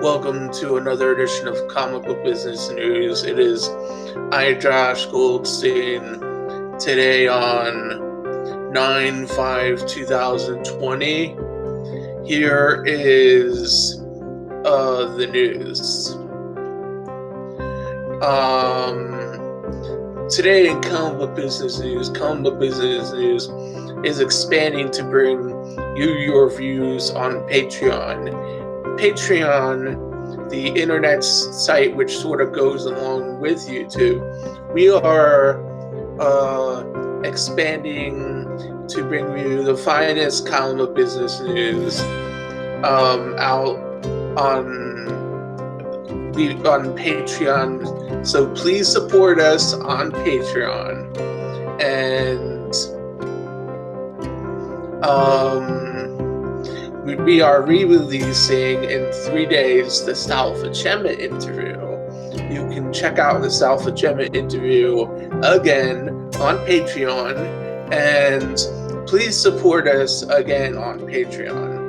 Welcome to another edition of Comic Book Business News. It is I, Josh Goldstein, today on 9/5/2020. Here is the news. Today in Comic Book Business News is expanding to bring you your views on Patreon. Patreon, the internet site which sort of goes along with YouTube, we are expanding to bring you the finest column of business news out on Patreon. So please support us on Patreon. And we are re-releasing in 3 days the Salva Gemma interview. You can check out the Salva Gemma interview again on Patreon, and please support us again on Patreon.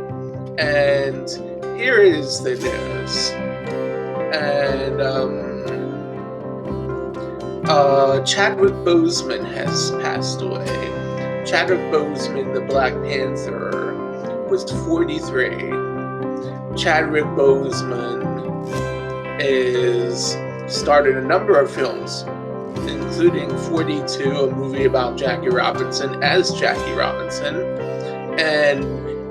And here is the news. And Chadwick Boseman has passed away. Chadwick Boseman, the Black Panther, was 43. Chadwick Boseman started a number of films, including 42, a movie about Jackie Robinson as Jackie Robinson, and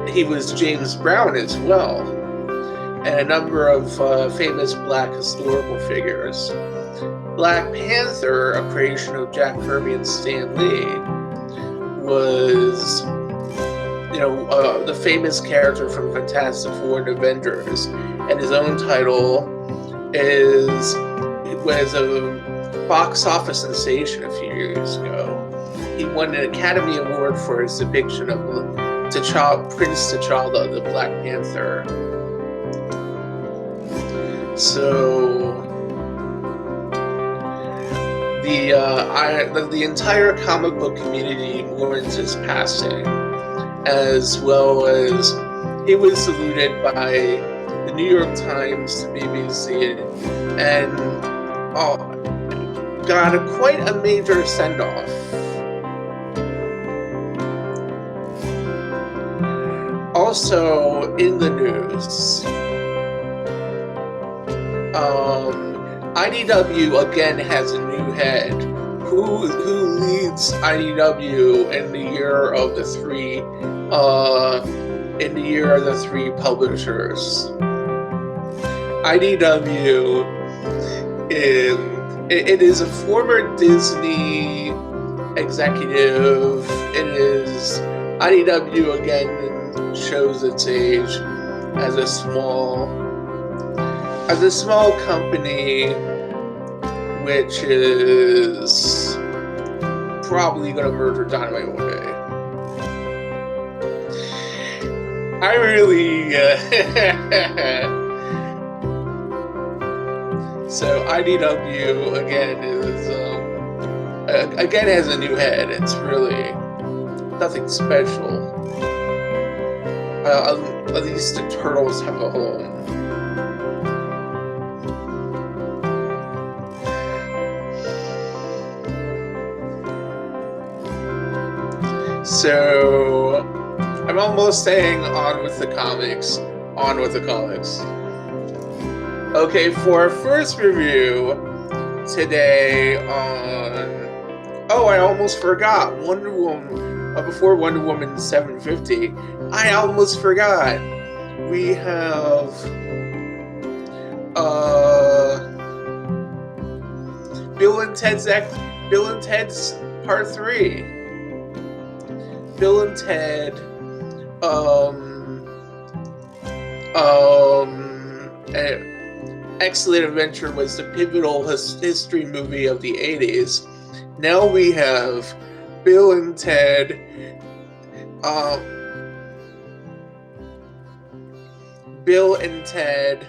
he was James Brown as well, and a number of famous Black historical figures. Black Panther, a creation of Jack Kirby and Stan Lee, was the famous character from Fantastic Four and Avengers, and his own title was a box office sensation a few years ago. He won an Academy Award for his depiction of Prince T'Challa, the Black Panther. So the entire comic book community mourns his passing, as well as he was saluted by the New York Times, the BBC, and got quite a major send-off. Also in the news, IDW again has a new head. Who leads IDW in the year of the three publishers? IDW it is a former Disney executive. IDW again shows its age as a small company, which is probably going to merge with Dynamite one day. I really... So IDW again has a new head. It's really nothing special. At least the Turtles have a home. So I'm almost saying on with the comics. Okay, for our first review today I almost forgot Wonder Woman. Before Wonder Woman 750, I almost forgot. We have Bill and Ted's Part 3. Bill and Ted Excellent Adventure was the pivotal history movie of the 80s. Now we have Bill and Ted Bill and Ted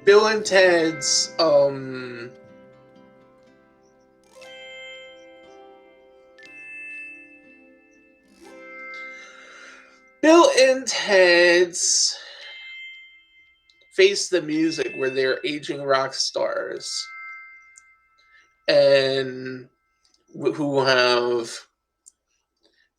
Bill and Ted's Bill and Ted's Face the Music, where they're aging rock stars and who have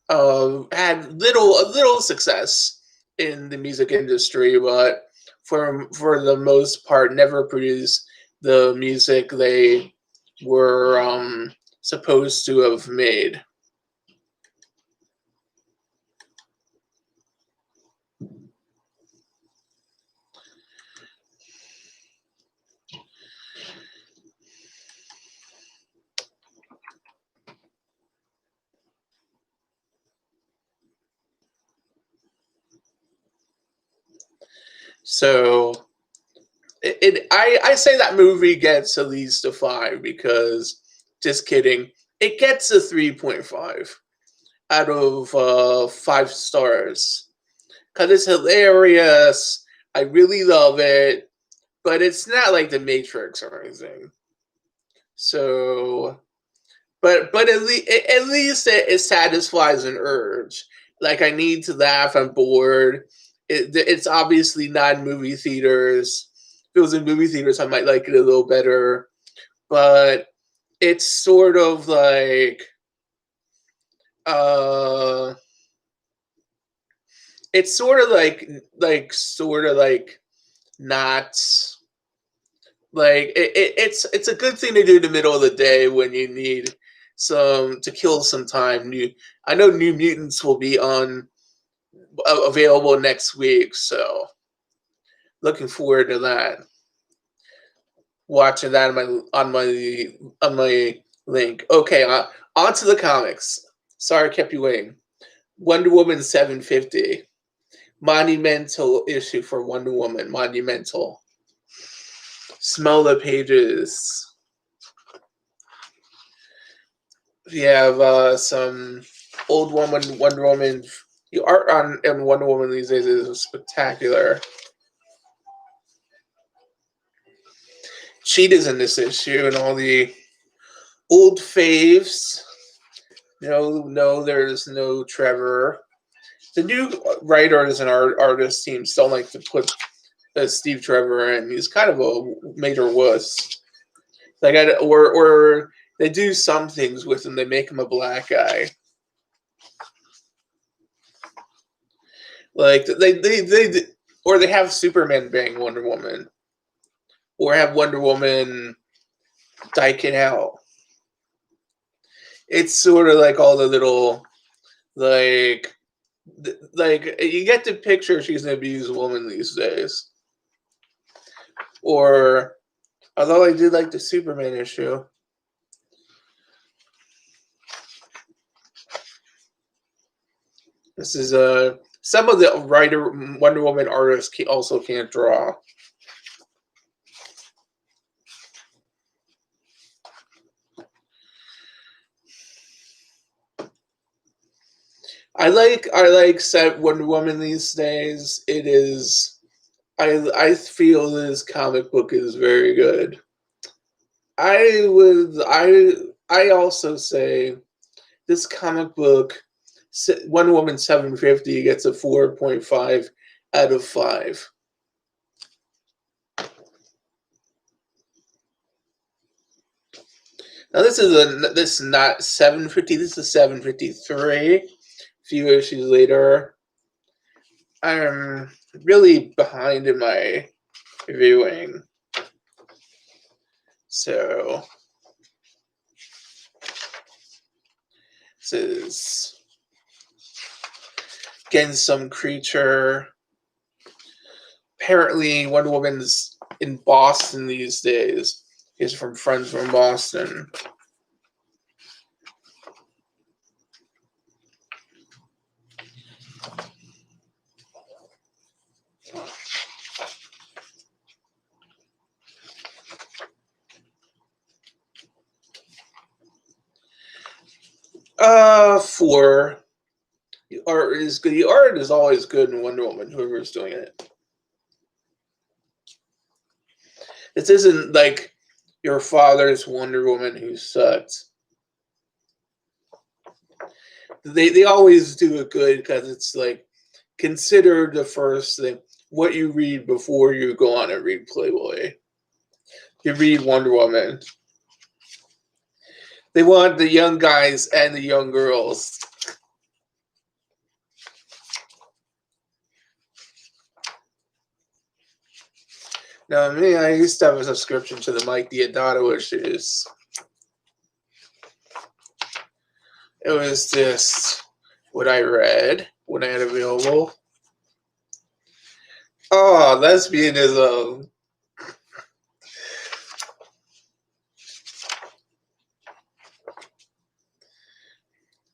had a little success in the music industry, but for the most part, never produced the music they were supposed to have made. So I say that movie gets at least a 5 because, just kidding, it gets a 3.5 out of 5 stars because it's hilarious. I really love it, but it's not like The Matrix or anything. So, but at least it satisfies an urge. Like, I need to laugh. I'm bored. It's obviously not in movie theaters. If it was in movie theaters, I might like it a little better. But it's sort of like uh it's sort of like not like it's a good thing to do in the middle of the day when you need some to kill some time. I know New Mutants will be on available next week, so looking forward to that. Watching that on my link. Okay, on to the comics. Sorry, I kept you waiting. Wonder Woman 750, monumental issue for Wonder Woman. Monumental. Smell the pages. We have some old woman Wonder Woman. The art on Wonder Woman these days is spectacular. Cheetah's in this issue, and all the old faves. No, there's no Trevor. The new writers and artist teams don't like to put Steve Trevor in. He's kind of a major wuss. Like, or they do some things with him. They make him a black guy. Like or they have Superman bang Wonder Woman, or have Wonder Woman dyke it out. It's sort of like all the little like you get the picture she's an abused woman these days. Or although I did like the Superman issue. This is some of the Wonder Woman artists also can't draw. I like Wonder Woman these days. It is I feel this comic book is very good. I also say this comic book, Wonder Woman 750, gets a 4.5 out of 5. Now this is not 750. This is 753. A few issues later, I'm really behind in my reviewing. So this is again some creature. Apparently, Wonder Woman's in Boston these days. He's from friends from Boston. For the art is good. The art is always good in Wonder Woman. Whoever's doing it. This isn't like your father's Wonder Woman who sucks. They always do it good because consider the first thing, what you read before you go on and read Playboy. You read Wonder Woman. They want the young guys and the young girls. Now, me, I used to have a subscription to the Mike Diodato issues. It was just what I read when I had available. Oh, lesbianism.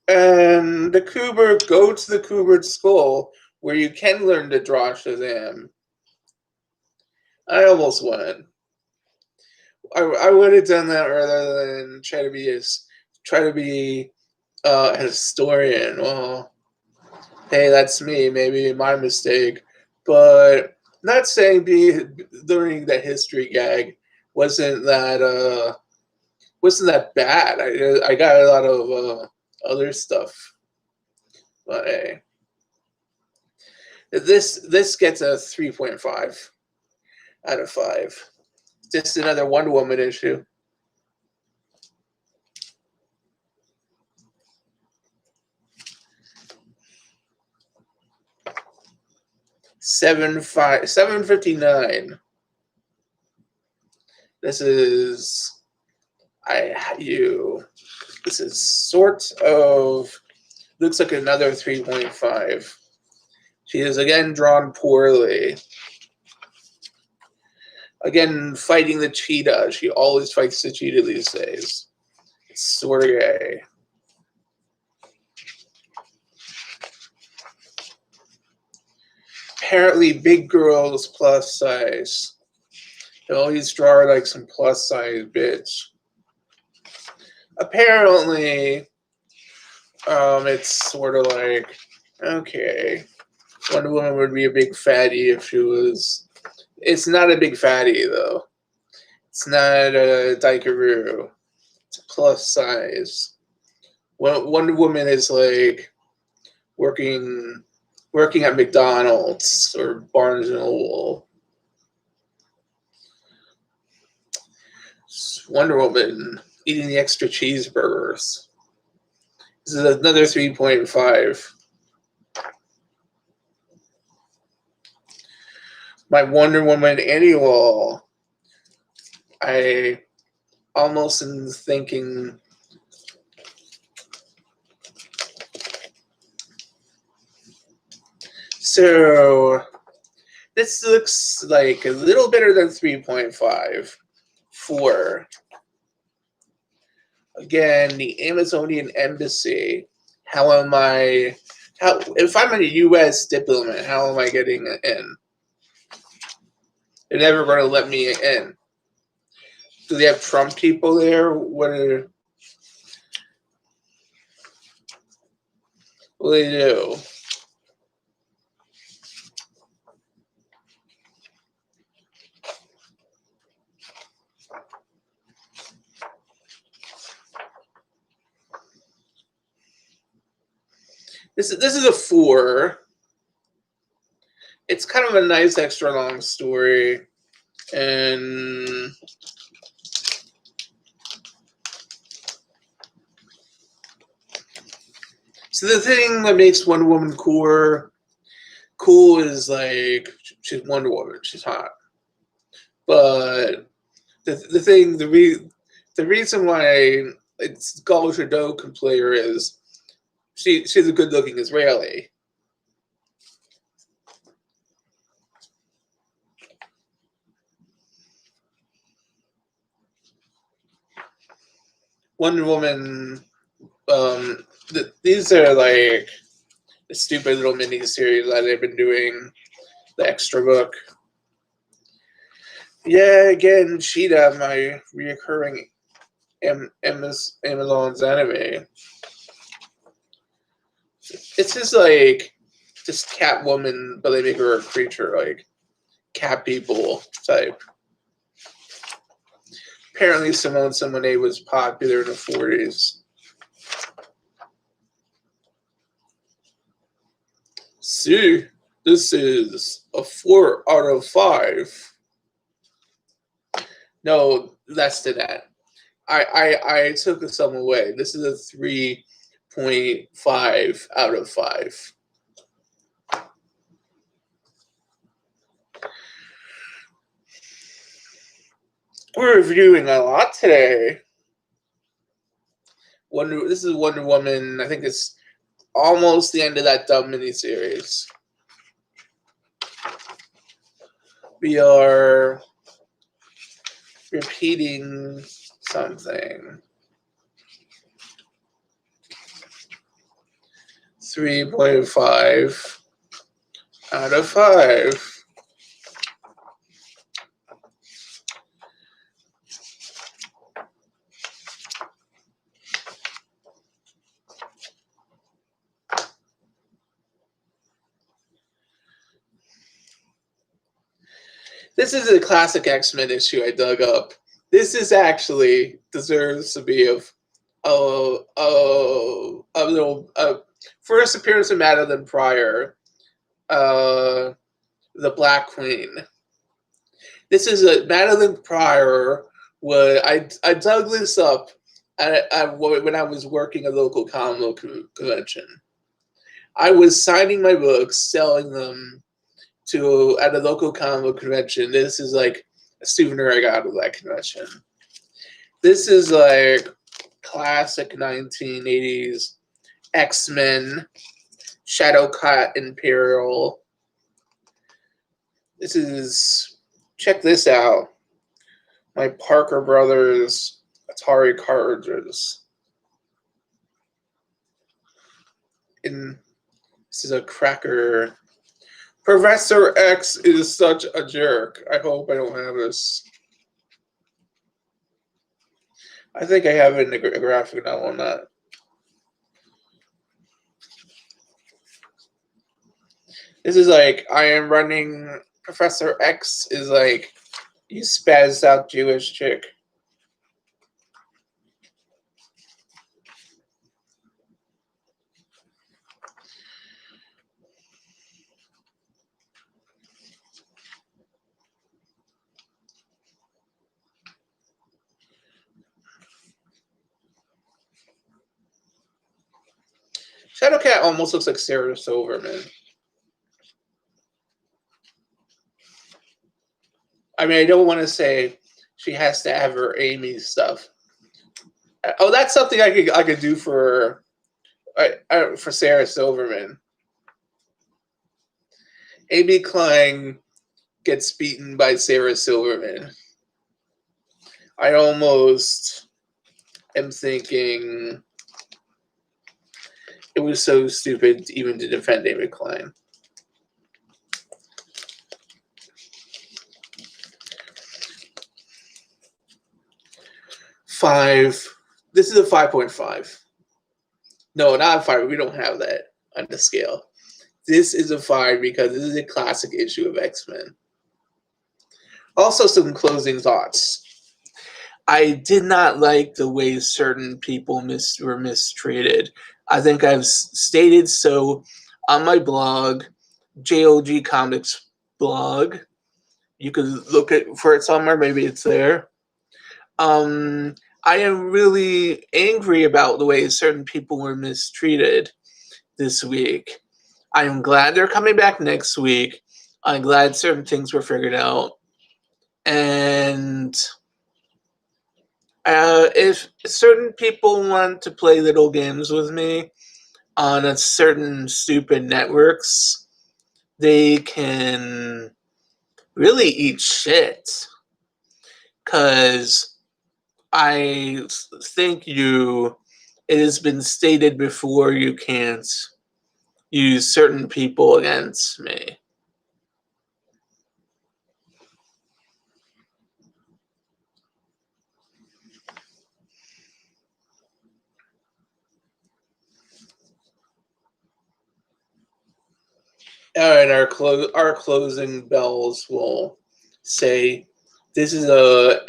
And the Kubert, go to the Kubert school where you can learn to draw Shazam. I almost went. I would have done that rather than try to be a historian. Well, hey, that's me. Maybe my mistake, but not saying learning that history gag wasn't that bad. I got a lot of other stuff, but hey, this gets a 3.5 out of 5. Just another Wonder Woman issue. 759. This is This is sort of looks like another 3.5. She is again drawn poorly. Again, fighting the cheetah. She always fights the cheetah these days. It's sort of gay. Apparently, big girls plus size. They always draw like some plus size bitch. Apparently, it's sort of like, okay, Wonder Woman would be a big fatty if she was. It's not a big fatty though. It's not a Daikaroo. It's a plus size. Wonder Woman is like working at McDonald's or Barnes and Noble. Wonder Woman eating the extra cheeseburgers. This is another 3.5. My Wonder Woman annual. I almost am thinking so this looks like a little better than 3.5. 4. Again, the Amazonian embassy. If I'm a U.S. diplomat, how am I getting in? They're never going to let me in. Do they have Trump people there? What do they do? This is a 4. It's kind of a nice extra long story, and so the thing that makes Wonder Woman cool is like she's Wonder Woman, she's hot, but the reason why it's Gal Gadot can play her is she's a good looking Israeli. Wonder Woman. These are like the stupid little mini series that they've been doing. The extra book. Yeah, again, Cheetah, my reoccurring Amazon's anime. It's just like Catwoman, but they make her a creature, like cat people type. Apparently, Simone Simone was popular in the 40s. Sue. This is a 4 out of 5. No, less than that. I took some away. This is a 3.5 out of 5. We're reviewing a lot today. This is Wonder Woman. I think it's almost the end of that dumb miniseries. We are repeating something. 3.5 out of 5. This is a classic X-Men issue I dug up. This is actually deserves to be a little first appearance of Madeline Pryor, the Black Queen. This is a Madeline Pryor. I dug this up when I was working a local comic book convention. I was signing my books, selling them at a local comic book convention. This is like a souvenir I got of that convention. This is like classic 1980s X-Men, Shadowcat Imperial. Check this out. My Parker Brothers Atari cartridges. This is a cracker. Professor X is such a jerk. I hope I don't have this. I think I have it in a graphic novel on that. This is like, I am running. Professor X is like, you spazzed out Jewish chick. Shadowcat almost looks like Sarah Silverman. I mean, I don't want to say she has to have her Amy stuff. Oh, that's something I could do for Sarah Silverman. Amy Klein gets beaten by Sarah Silverman. I almost am thinking it was so stupid even to defend Amy Klein. This is a 5.5. No, not a 5. We don't have that on the scale. This is a 5 because this is a classic issue of X-Men. Also, some closing thoughts. I did not like the way certain people were mistreated. I think I've stated so on my blog, JOG Comics blog. You could look for it somewhere. Maybe it's there. I am really angry about the way certain people were mistreated this week. I am glad they're coming back next week. I'm glad certain things were figured out. And if certain people want to play little games with me on a certain stupid networks, they can really eat shit. Because I think it has been stated before, you can't use certain people against me. And our closing bells will say, this is a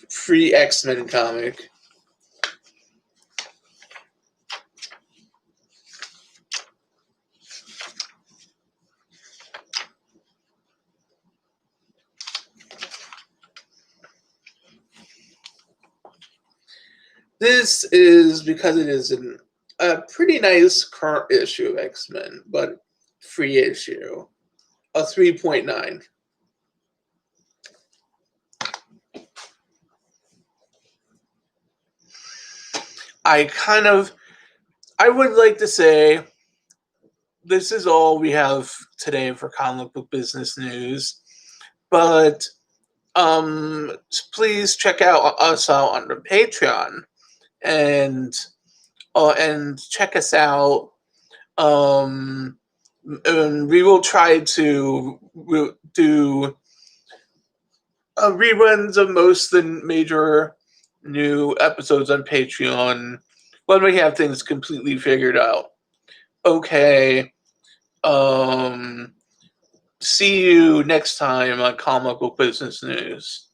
free X-Men comic. This is because it is a pretty nice current issue of X-Men, but free issue. A 3.9. I would like to say this is all we have today for comic book business news, but please check us out on the Patreon and check us out. And we will try to do reruns of most of the major new episodes on Patreon when we have things completely figured out. Okay. See you next time on Comic Book Business News.